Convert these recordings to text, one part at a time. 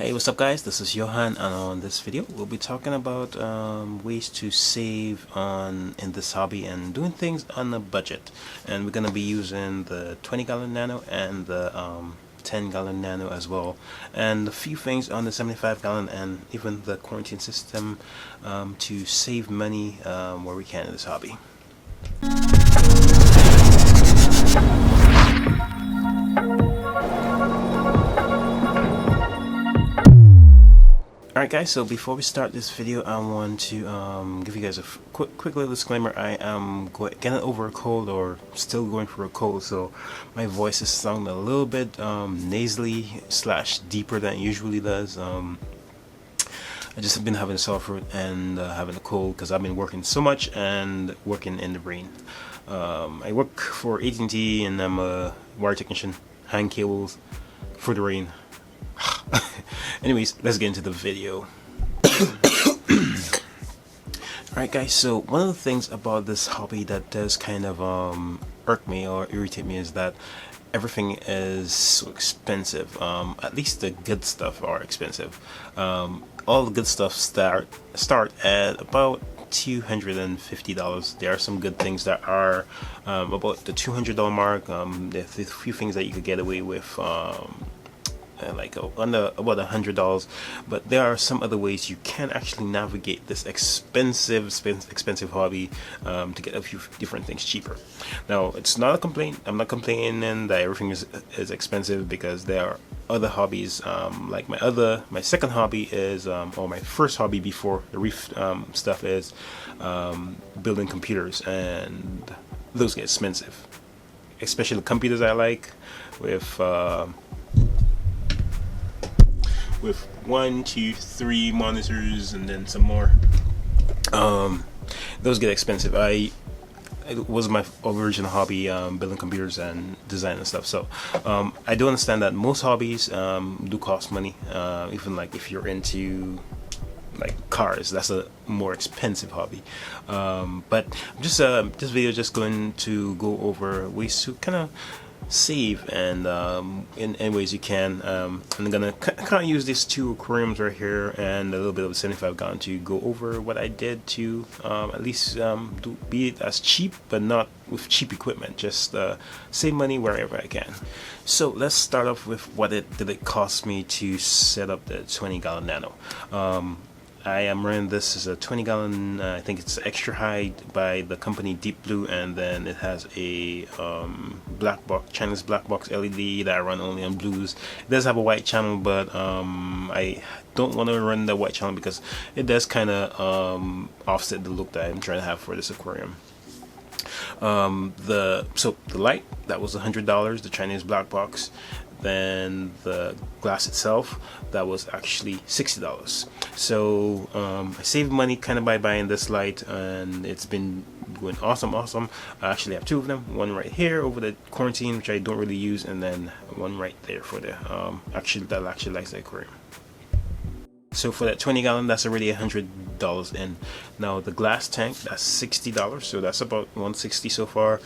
Hey, what's up guys? This is Johan, and on this video we'll be talking about ways to save on in this hobby and doing things on a budget. And we're gonna be using the 20-gallon nano and the 10-gallon nano as well, and a few things on the 75-gallon and even the quarantine system to save money where we can in this hobby. Alright guys, so before we start this video, I want to give you guys a quick little disclaimer. I am getting over a cold, or still going for a cold, so my voice is sounding a little bit nasally / deeper than it usually does. I just have been having a sore throat and having a cold because I've been working so much and working in the rain. I work for AT&T and I'm a wire technician, hang cables for the rain. Anyways, let's get into the video. Alright guys, so one of the things about this hobby that does kind of irk me or irritate me is that everything is so expensive. At least the good stuff are expensive. All the good stuff start at about $250. There are some good things that are about the $200 mark. There's a few things that you could get away with like under about $100, but there are some other ways you can actually navigate this expensive hobby to get a few different things cheaper. Now, it's not a complaint. I'm not complaining that everything is expensive, because there are other hobbies, like my second hobby is or my first hobby before the reef stuff is building computers, and those get expensive, especially the computers I like with 1, 2, 3 monitors and then some more. Those get expensive. It was my original hobby, building computers and design and stuff. So I do understand that most hobbies do cost money. Even like if you're into like cars, that's a more expensive hobby. But this video is just going to go over ways to kind of save and in any ways you can. I'm gonna kind of use these two aquariums right here and a little bit of a 75-gallon to go over what I did to at least be it as cheap, but not with cheap equipment, just save money wherever I can. So let's start off with what did it cost me to set up the 20-gallon nano. I am running this as a 20-gallon. I think it's extra high by the company Deep Blue, and then it has a black box, Chinese black box LED that I run only on blues. It does have a white channel, but I don't want to run the white channel because it does kind of offset the look that I'm trying to have for this aquarium. The light, that was $100, the Chinese black box. Then the glass itself, that was actually $60. So I saved money kind of by buying this light, and it's been going awesome. I actually have two of them, one right here over the quarantine, which I don't really use, and then one right there for the that actually lights the aquarium. So for that 20-gallon, that's already $100 in. Now the glass tank, that's $60, so that's about $160 so far.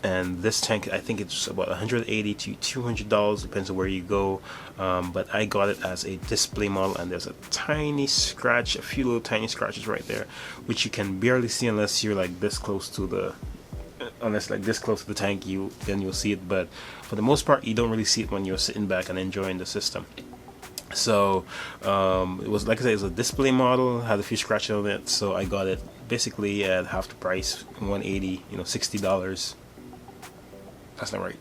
And this tank, I think it's about $180 to $200, depends on where you go. But I got it as a display model, and there's a tiny scratch, a few little tiny scratches right there, which you can barely see unless you're like this close to the tank. Then you'll see it, but for the most part, you don't really see it when you're sitting back and enjoying the system. So it was, like I said, it was a display model, had a few scratches on it, so I got it basically at half the price, $180, $60. That's not right.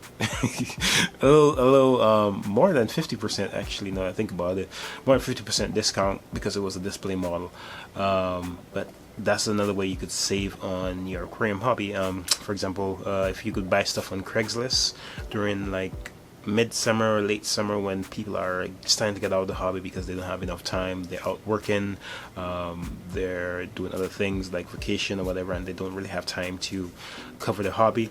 a little more than 50% actually. Now I think about it, more than 50% discount because it was a display model. But that's another way you could save on your aquarium hobby. For example, if you could buy stuff on Craigslist during like midsummer or late summer, when people are starting to get out of the hobby because they don't have enough time, they're out working, they're doing other things like vacation or whatever, and they don't really have time to cover the hobby.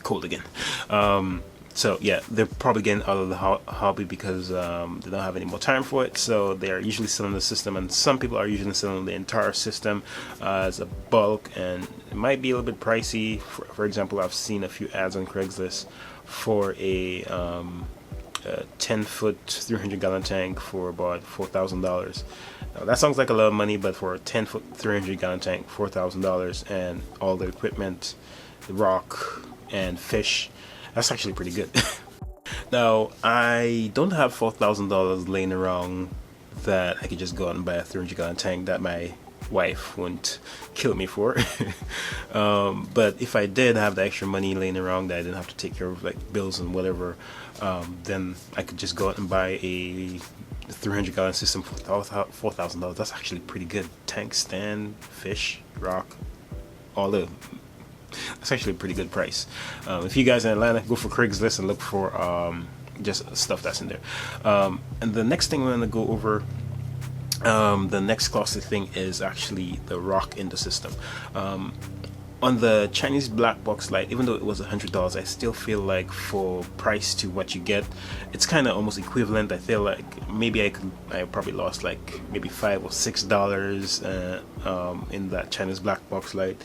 Cold again. So yeah, they're probably getting out of the hobby because they don't have any more time for it, so they're usually selling the system, and some people are usually selling the entire system as a bulk, and it might be a little bit pricey. For example, I've seen a few ads on Craigslist for a a 10-foot 300-gallon tank for about $4,000. Now that sounds like a lot of money, but for a 10-foot 300-gallon tank, $4,000, and all the equipment, the rock and fish, that's actually pretty good. Now I don't have $4,000 laying around that I could just go out and buy a 300-gallon tank that my wife wouldn't kill me for. But if I did have the extra money laying around that I didn't have to take care of like bills and whatever, then I could just go out and buy a 300-gallon system for $4,000. That's actually pretty good. Tank, stand, fish, rock, all the. That's actually a pretty good price. If you guys in Atlanta, go for Craigslist and look for just stuff that's in there. And the next thing we're going to go over, the next costly thing is actually the rock in the system. On the Chinese black box light, even though it was $100, I still feel like for price to what you get, it's kind of almost equivalent. I feel like maybe I probably lost like maybe $5 or $6 in that Chinese black box light.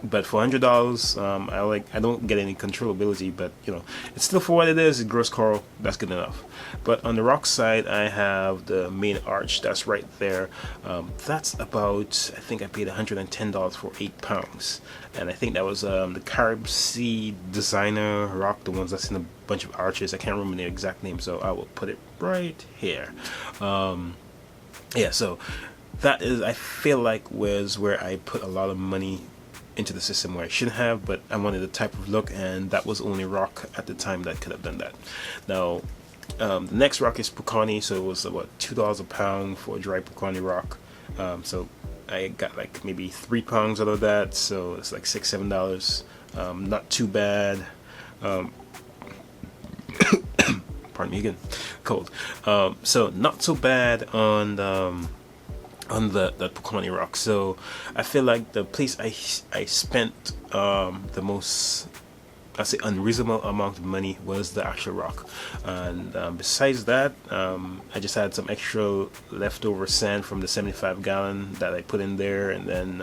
But for $100, I don't get any controllability, but you know, it's still for what it is. It's gross coral, that's good enough. But on the rock side, I have the main arch that's right there. That's about, I think I paid $110 for 8 pounds, and I think that was the Carib Sea designer rock, the ones that's in a bunch of arches. I can't remember the exact name, so I will put it right here. Yeah, so that is, I feel like, was where I put a lot of money into the system where I shouldn't have, but I wanted the type of look, and that was the only rock at the time that could have done that. Now the next rock is Pucani, so it was about $2 a pound for a dry Pucani rock. So I got like maybe 3 pounds out of that, so it's like $6-7. Not too bad. Pardon me again, cold. So not so bad on the Pucani rock. So I feel like the place I spent the most, I say, unreasonable amount of money was the actual rock. And besides that, I just had some extra leftover sand from the 75-gallon that I put in there, and then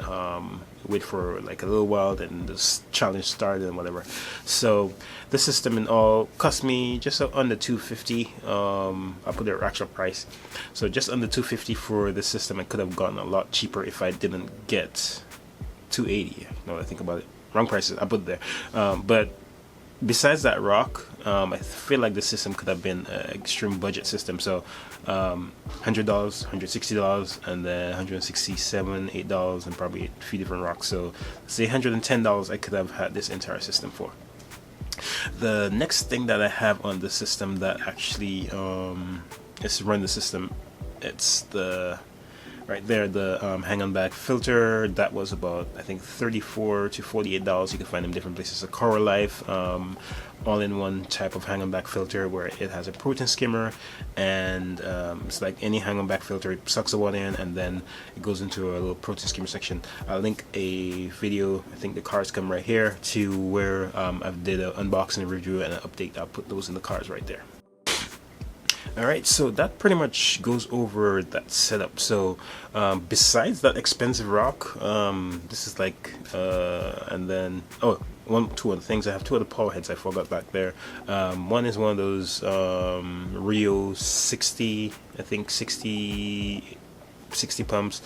wait for like a little while, then this challenge started and whatever. So the system in all cost me just under $250. I put the actual price, so just under $250 for the system. I could have gotten a lot cheaper if I didn't get $280. Now that I think about it, wrong prices, I put it there. But besides that rock, I feel like the system could have been an extreme budget system. So $100, $160, and then $167, $8, and probably a few different rocks. So say $110 I could have had this entire system for. The next thing that I have on the system that actually is to run the system, it's the right there, the hang-on back filter. That was about, I think, $34 to $48. You can find them different places. A Coral Life all-in-one type of hang-on back filter where it has a protein skimmer, and it's like any hang-on back filter. It sucks the water in and then it goes into a little protein skimmer section. I'll link a video, I think the cards come right here, to where I've did an unboxing review and an update. I'll put those in the cards right there. Alright, so that pretty much goes over that setup. So besides that expensive rock, this is like and then two other things. I have 2 other power heads I forgot back there. One is one of those Rio 60, I think 60 pumps.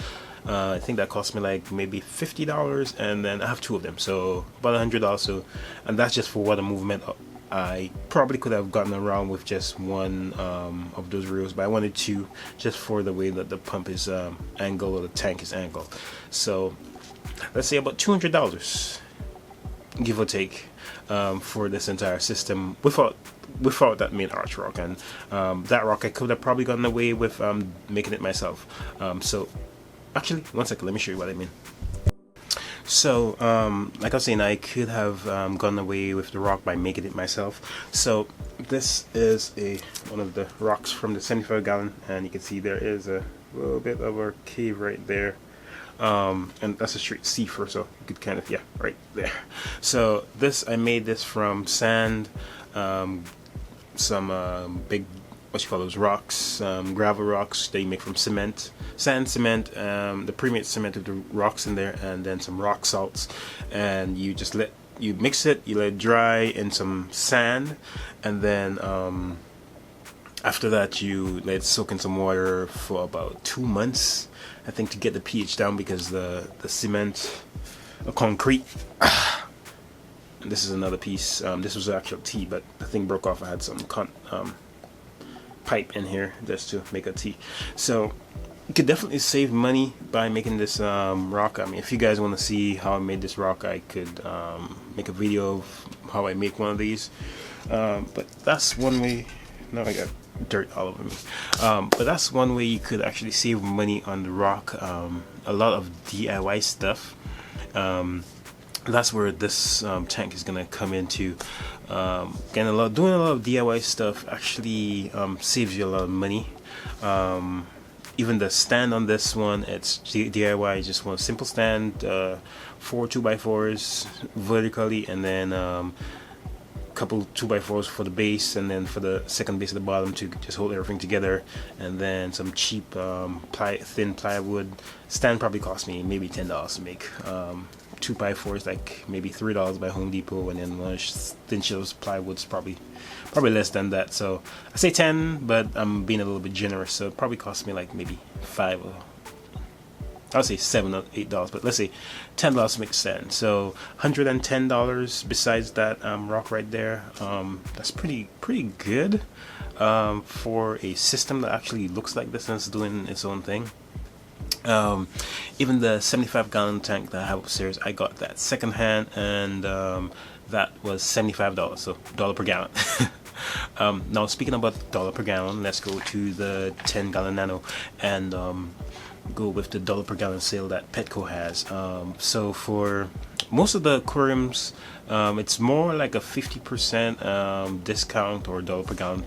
I think that cost me like maybe $50, and then I have 2 of them, so about $100. So, and that's just for water movement. I probably could have gotten around with just one of those reels, but I wanted 2 just for the way that the pump is angled, or the tank is angled. So let's say about $200, give or take, for this entire system without that main arch rock. And that rock I could have probably gotten away with making it myself. So actually, one second, let me show you what I mean. So like I was saying, I could have gone away with the rock by making it myself. So this is one of the rocks from the 75-gallon, and you can see there is a little bit of a cave right there, and that's a straight seafer, so you could kind of, yeah, right there. So this, I made this from sand, some big, what you call those rocks, gravel rocks that you make from cement, sand, cement, the pre-made cement with the rocks in there, and then some rock salts, and you just let you mix it, you let it dry in some sand, and then after that you let it soak in some water for about 2 months, I think, to get the pH down, because the cement, concrete. This is another piece. This was actual tea, but the thing broke off. I had some pipe in here just to make a tea. So you could definitely save money by making this rock. I mean, if you guys want to see how I made this rock, I could make a video of how I make one of these. But that's one way. Now I got dirt all over me. But that's one way you could actually save money on the rock. A lot of DIY stuff. That's where this tank is gonna come into. Doing a lot of DIY stuff actually saves you a lot of money. Even the stand on this one, it's DIY. Just one simple stand, 4 2x4s vertically, and then couple 2x4s for the base, and then for the second base at the bottom to just hold everything together, and then some cheap thin plywood. Stand probably cost me maybe $10 to make. 2x4s like maybe $3 by Home Depot, and then one thin sheets of plywood's probably less than that. So I say 10, but I'm being a little bit generous, so it probably cost me like maybe 5 or I'll say $7 or $8, but let's say $10 to make a stand. So $110 besides that rock right there. That's pretty good for a system that actually looks like this and is doing its own thing. Even the 75-gallon tank that I have upstairs, I got that secondhand, and that was $75, so $1 per gallon. Now speaking about $1 per gallon, let's go to the 10-gallon nano and go with the $1 per gallon sale that Petco has. So for most of the aquariums, it's more like a 50% discount or $1 per gallon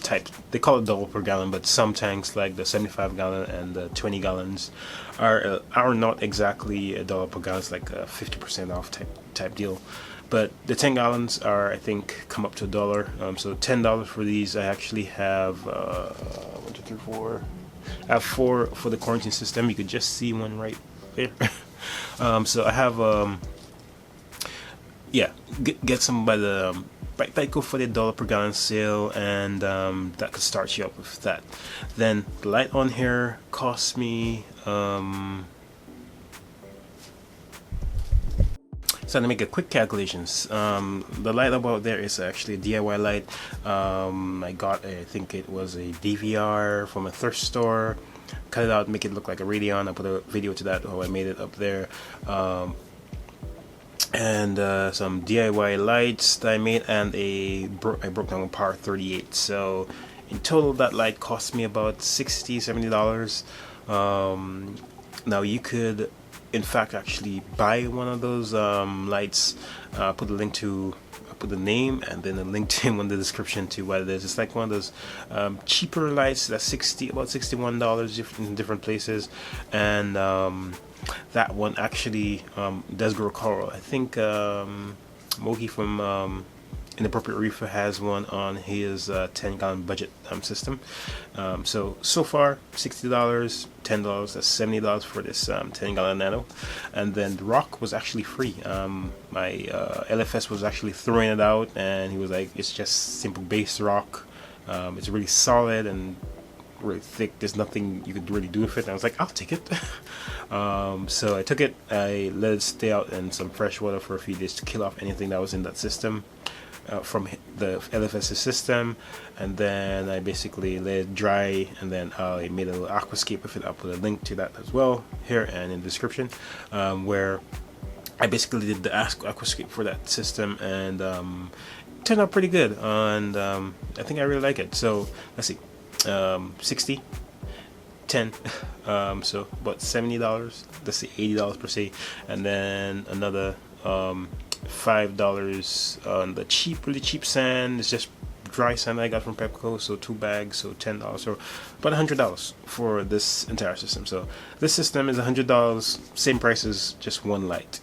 type. They call it $1 per gallon, but some tanks like the 75-gallon and the 20 gallons are not exactly $1 per gallon. It's like a 50% off type deal. But the 10 gallons are, I think, come up to $1. So $10 for these. I actually have 1, 2, 3, 4. I have 4 for the quarantine system. You could just see one right there. So I have get some by the Petco for the $1 per gallon sale, and that could start you up with that. Then the light on here cost me so to make a quick calculations, the light about there is actually a DIY light. I got I think it was a DVR from a thrift store. Cut it out, make it look like a Radeon. I put a video to that, how I made it up there. And some DIY lights that I made, and I broke down a Power 38. So in total that light cost me about $60-$70. Now you could in fact actually buy one of those lights. Put the name and then a link to him in the description to what it is. It's like one of those cheaper lights that's about $61 in different places, and that one actually does grow coral. I think Mogi from Inappropriate Reefer has one on his 10-gallon budget system. So far $60, $10, that's $70 for this 10-gallon nano. And then the rock was actually free. My LFS was actually throwing it out, and he was like, it's just simple base rock. It's really solid and really thick. There's nothing you could really do with it. And I was like, I'll take it. So I took it, I let it stay out in some fresh water for a few days to kill off anything that was in that system. From the LFS system, and then I basically let it dry, and then I made a little aquascape with it. I'll put a link to that as well here and in the description, where I basically did the aquascape for that system, and it turned out pretty good, and I think I really like it. So let's see, 60, 10, so about $70, let's say $80 per se, and then another $5 on the really cheap sand. It's just dry sand I got from Pepco, so 2 bags, so $10, so about $100 for this entire system. So this system is $100, same price as just one light.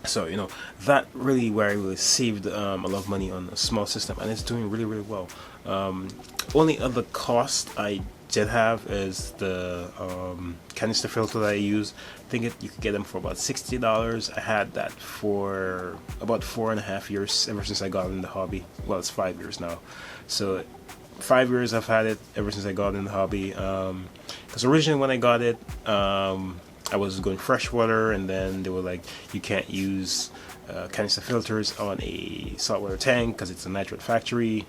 So that really where I really saved a lot of money on a small system, and it's doing really well. Only other cost I did have is the canister filter that I use. I think you could get them for about $60. I had that for about 4.5 years, ever since I got in the hobby. Well, it's 5 years now, so 5 years I've had it ever since I got in the hobby. Because originally when I got it, I was going freshwater, and then they were like, you can't use canister filters on a saltwater tank because it's a nitrate factory.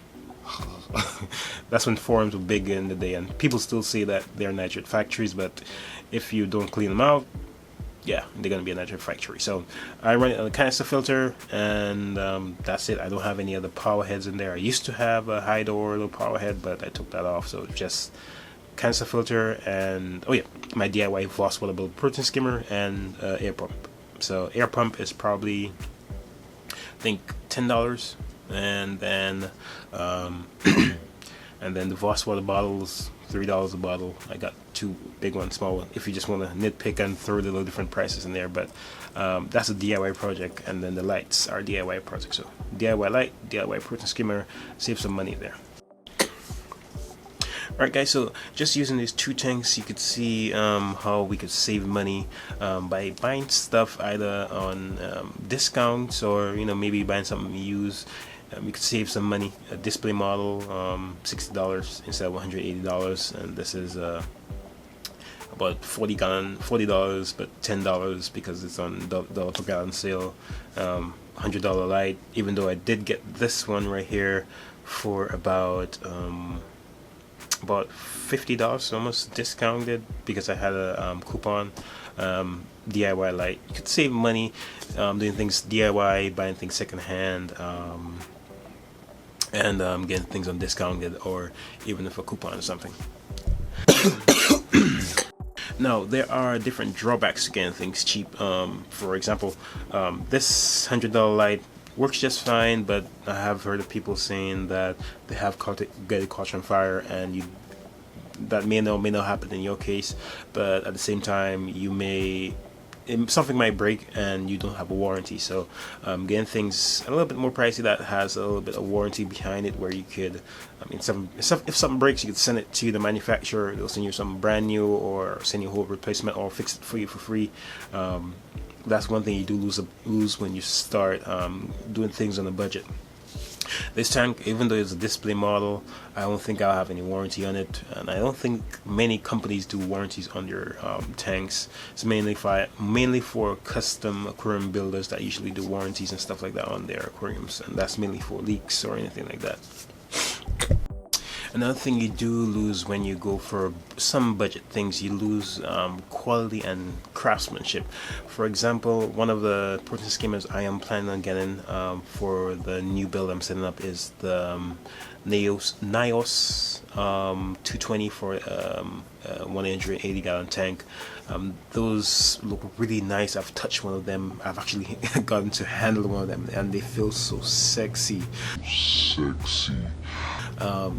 That's when forums were big in the day, and people still say that they're nitrate factories, but if you don't clean them out, yeah, they're gonna be a nitrate factory. So I run it on a canister filter, and that's it. I don't have any other power heads in there. I used to have a high door little power head, but I took that off, so it's just canister filter and, oh yeah, my DIY Voss waterable protein skimmer and air pump. So air pump is probably, I think, $10, and then and then the Voss water bottles, $3 a bottle. I got two big ones, small one, if you just want to nitpick and throw the little different prices in there. But that's a DIY project, and then the lights are DIY project. So DIY light, DIY protein skimmer, save some money there. Alright guys, so just using these two tanks, you could see how we could save money by buying stuff either on discounts, or maybe buying something used. We could save some money. A display model, $60 instead of $180, and this is about $40, but $10 because it's on dollar per gallon sale. $100 light, even though I did get this one right here for about $50, almost discounted because I had a coupon. DIY light, you could save money doing things DIY, buying things secondhand, and getting things on discounted, or even if a coupon or something. Now there are different drawbacks to getting things cheap. For example, this $100 light works just fine, but I have heard of people saying that they have get it caught on fire, and that may not happen in your case, but at the same time something might break and you don't have a warranty. So getting things a little bit more pricey that has a little bit of warranty behind it, where you could, if something breaks, you could send it to the manufacturer. They'll send you something brand new, or send you a whole replacement, or fix it for you for free. That's one thing you do lose when you start doing things on a budget. This tank, even though it's a display model, I don't think I'll have any warranty on it, and I don't think many companies do warranties on their tanks. It's mainly for custom aquarium builders that usually do warranties and stuff like that on their aquariums, and that's mainly for leaks or anything like that. Another thing you do lose when you go for some budget things, you lose quality and craftsmanship. For example, one of the protein skimmers I am planning on getting for the new build I'm setting up is the NIOS 220 for 180 gallon tank. Those look really nice. I've touched one of them. I've actually gotten to handle one of them, and they feel so sexy.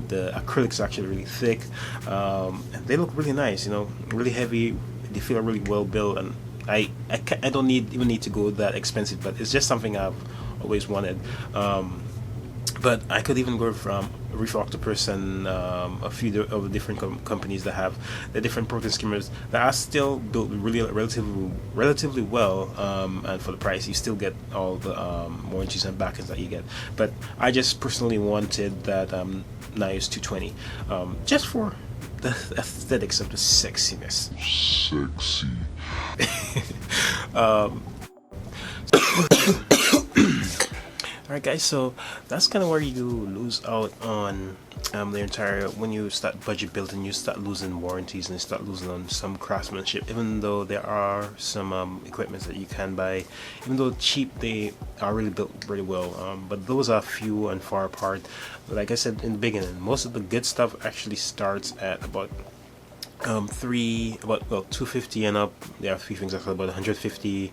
The acrylics are actually really thick, and they look really nice, really heavy. They feel really well built, and I don't even need to go that expensive, but it's just something I've always wanted. But I could even go from Reef Octopus and a few of the different companies that have the different protein skimmers that are still built really relatively well, and for the price you still get all the warranties and backends that you get. But I just personally wanted that NIOS 220 just for the aesthetics of the sexiness. Alright guys, so that's kind of where you lose out on the entire, when you start budget building, you start losing warranties and you start losing on some craftsmanship. Even though there are some equipments that you can buy, even though cheap, they are really built really well, but those are few and far apart. Like I said in the beginning, most of the good stuff actually starts at about 250 and up. There are a few things that are about 150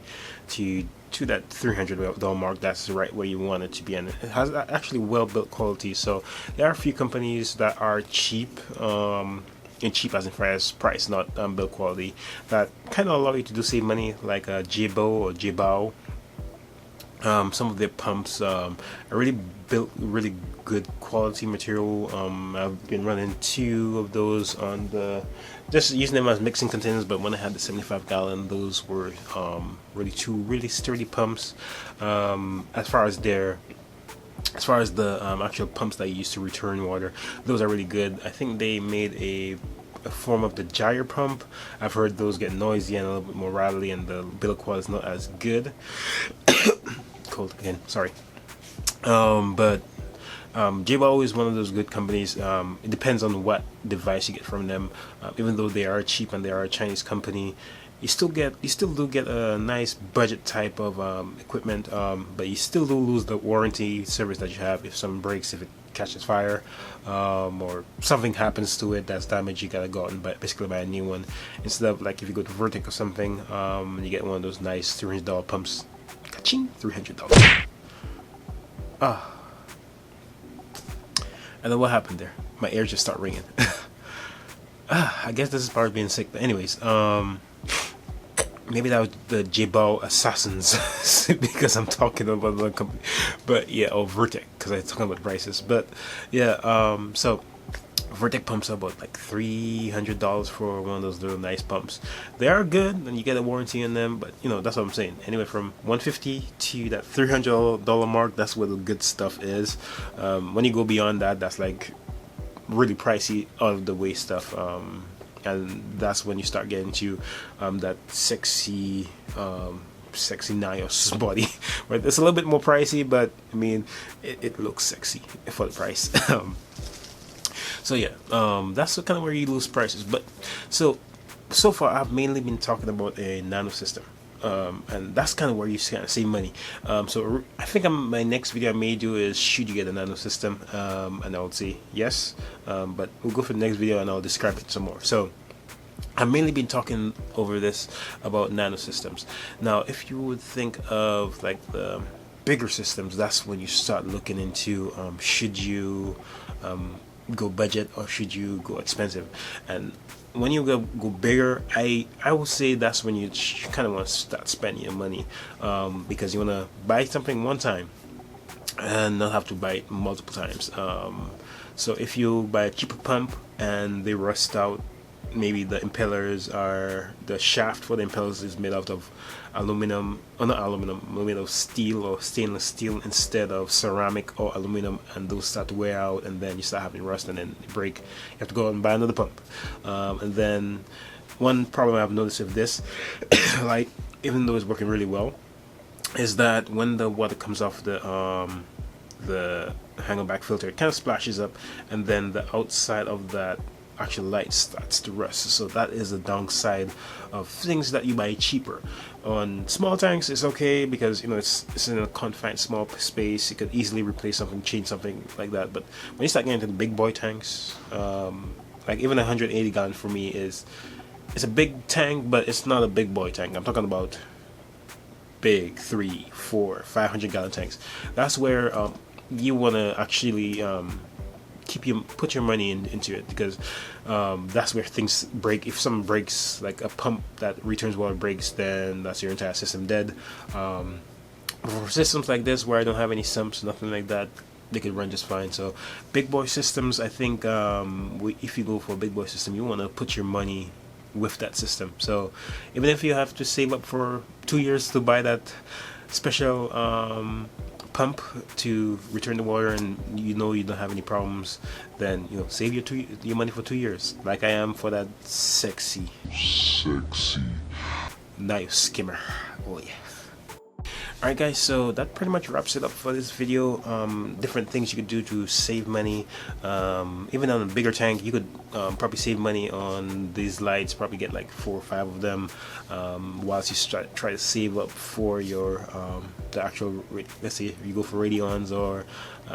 to that $300 mark. That's right where you want it to be, and it has actually well built quality. So there are a few companies that are cheap, and cheap as in price, not build quality, that kind of allow you to save money, like Jibo or Jibao. Some of their pumps are really built really good quality material. I've been running 2 of those on the, just using them as mixing containers, but when I had the 75-gallon, those were really 2 really sturdy pumps. As far as the actual pumps that you use to return water, those are really good. I think they made a form of the gyre pump. I've heard those get noisy and a little bit more rattly, and the build quality is not as good. Cold again, sorry. But J-Bow is one of those good companies. It depends on what device you get from them. Even though they are cheap and they are a Chinese company, you still do get a nice budget type of equipment, but you still do lose the warranty service that you have if something breaks, if it catches fire, or something happens to it that's damaged. You gotta go out and basically buy a new one, instead of like if you go to Vertic or something, and you get one of those nice $300 pumps. Ka-ching, $300. I don't know what happened there. My ears just start ringing. I guess this is part of being sick. But anyways, maybe that was the J-Bow assassins because I'm talking about the company. But yeah, or Vertic, because I'm talking about prices. But yeah, so Vertic pumps are about like $300 for one of those little nice pumps. They are good, and you get a warranty on them. But you know, that's what I'm saying. Anyway, from $150 to that $300 mark, that's where the good stuff is. When you go beyond that, that's like really pricey, out of the way stuff. And that's when you start getting to that sexy Nios body, right? It's a little bit more pricey, but I mean, it looks sexy for the price. So yeah, that's kind of where you lose prices. But so far, I've mainly been talking about a nano system. And that's kind of where you kind of save money. So I think my next video I may do is, should you get a nano system? And I would say yes, but we'll go for the next video and I'll describe it some more. So I've mainly been talking over this about nano systems. Now, if you would think of like the bigger systems, that's when you start looking into should you go budget or should you go expensive. And when you go bigger, I would say that's when you kind of want to start spending your money, because you want to buy something one time and not have to buy it multiple times. So if you buy a cheaper pump and they rust out, maybe the shaft for the impellers is made out of aluminum, or not aluminum, made of steel or stainless steel instead of ceramic or aluminum, and those start to wear out, and then you start having rust and then they break. You have to go out and buy another pump. And then one problem I've noticed with this, like even though it's working really well, is that when the water comes off the hangback filter, it kind of splashes up, and then the outside of that actual light starts to rust. So that is the downside of things that you buy cheaper. On small tanks, it's okay because you know it's in a confined small space. You could easily replace something, change something like that. But when you start getting into the big boy tanks, like even 180 gallon for me it's a big tank, but it's not a big boy tank. I'm talking about big 3, 4, 500 gallon tanks. That's where you want to actually put your money into it, because that's where things break. If something breaks, like a pump that returns water breaks, then that's your entire system dead. For systems like this where I don't have any sumps, nothing like that, they could run just fine. So big boy systems, I think if you go for a big boy system, you want to put your money with that system. So even if you have to save up for 2 years to buy that special pump to return the water, and you know you don't have any problems, then you know, save your money for 2 years, like I am for that sexy nice skimmer. Oh yeah. Alright guys, so that pretty much wraps it up for this video. Different things you could do to save money. Even on a bigger tank, you could probably save money on these lights, probably get like 4 or 5 of them, whilst you try to save up for your the actual, let's say you go for Radions, or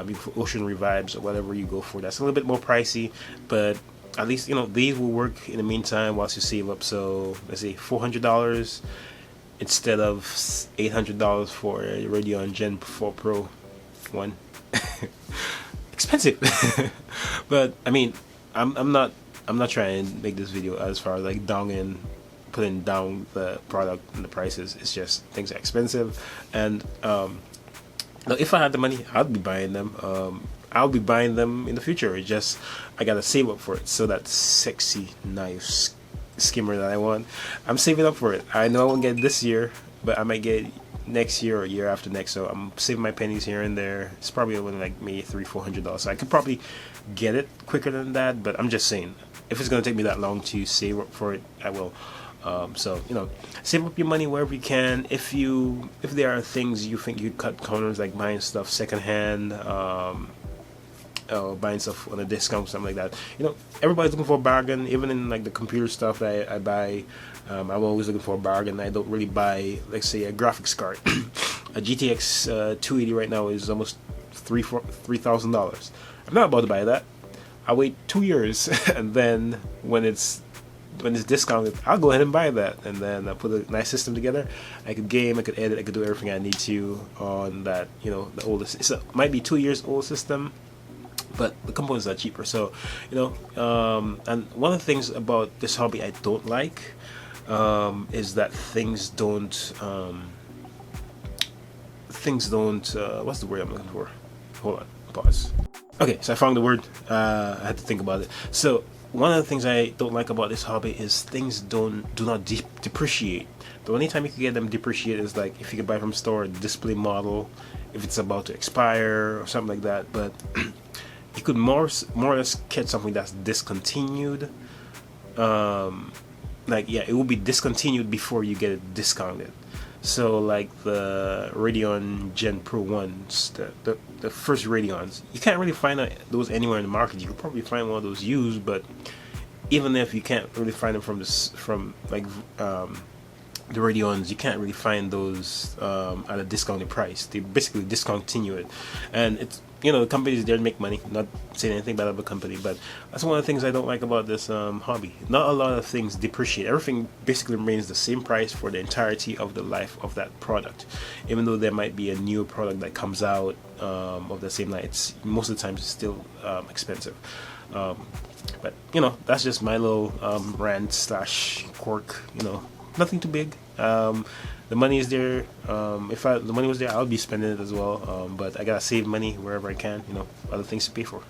you go for Ocean Revives, or whatever you go for. That's a little bit more pricey, but at least you know these will work in the meantime whilst you save up. So let's say $400 instead of $800 for a Radeon Gen 4 Pro 1. Expensive. But I mean, I'm not trying to make this video as far as like putting down the product and the prices. It's just things are expensive, and Now, if I had the money, I'd be buying them. I'll be buying them in the future. It's just I gotta save up for it. So that sexy, nice skimmer that I want, I'm saving up for it. I know I won't get it this year, but I might get it next year or year after next. So I'm saving my pennies here and there. It's probably only like maybe $300-400. So I could probably get it quicker than that. But I'm just saying, if it's gonna take me that long to save up for it, I will. So save up your money wherever you can. If there are things you think you cut corners, like buying stuff secondhand, buying stuff on a discount, something like that. Everybody's looking for a bargain. Even in like the computer stuff that I buy, I'm always looking for a bargain. I don't really buy, let's say, a graphics card. A GTX 280 right now is almost $3,000. I'm not about to buy that. I'll wait 2 years, and then when it's discounted, I'll go ahead and buy that, and then I put a nice system together. I could game, I could edit, I could do everything I need to on that. The oldest, it might be 2 years old system, but the components are cheaper. So and one of the things about this hobby I don't like is that things don't what's the word I'm looking for? Hold on, pause. Okay, so I found the word. I had to think about it. So one of the things I don't like about this hobby is things do not depreciate. The only time you can get them depreciate is like if you can buy from store a display model, if it's about to expire or something like that. But you could more or less catch something that's discontinued. It will be discontinued before you get it discounted. So like the Radeon Gen Pro ones, the first Radeons, you can't really find those anywhere in the market. You could probably find one of those used, but even if you can't really find them from the Radeons, you can't really find those at a discounted price. They basically discontinue it, and it's the company's there to make money. Not saying anything bad about the company, but that's one of the things I don't like about this hobby. Not a lot of things depreciate. Everything basically remains the same price for the entirety of the life of that product. Even though there might be a new product that comes out of the same line, it's most of the time it's still expensive. But that's just my little rant / quirk. Nothing too big. The money is there. If the money was there, I would be spending it as well. But I gotta save money wherever I can. Other things to pay for.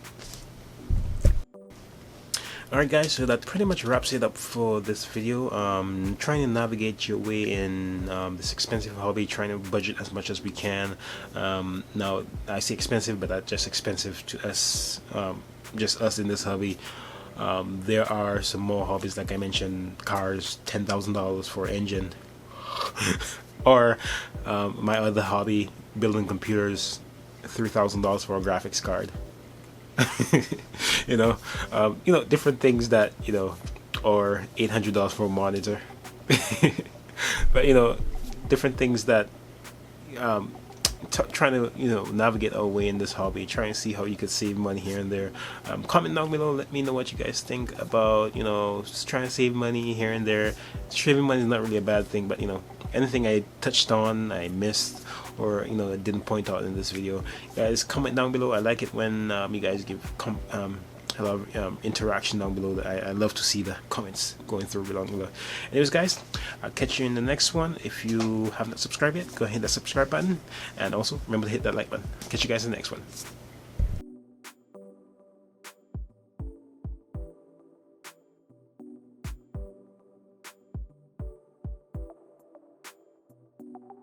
Alright guys, so that pretty much wraps it up for this video. Trying to navigate your way in this expensive hobby, trying to budget as much as we can. Now I say expensive, but that's just expensive to us, just us in this hobby. There are some more hobbies, like I mentioned, cars, $10,000 for engine. Or my other hobby, building computers, $3,000 for a graphics card. Different things that or $800 for a monitor. But different things that trying to navigate our way in this hobby, trying to see how you could save money here and there. Comment down below, let me know what you guys think about just trying to save money here and there. Saving money is not really a bad thing, but anything I touched on, I missed, or I didn't point out in this video, guys, comment down below. I like it when you guys give a lot of interaction down below. I love to see the comments going through below. Anyways guys, I'll catch you in the next one. If you have not subscribed yet, go ahead and hit that subscribe button, and also remember to hit that like button. Catch you guys in the next one.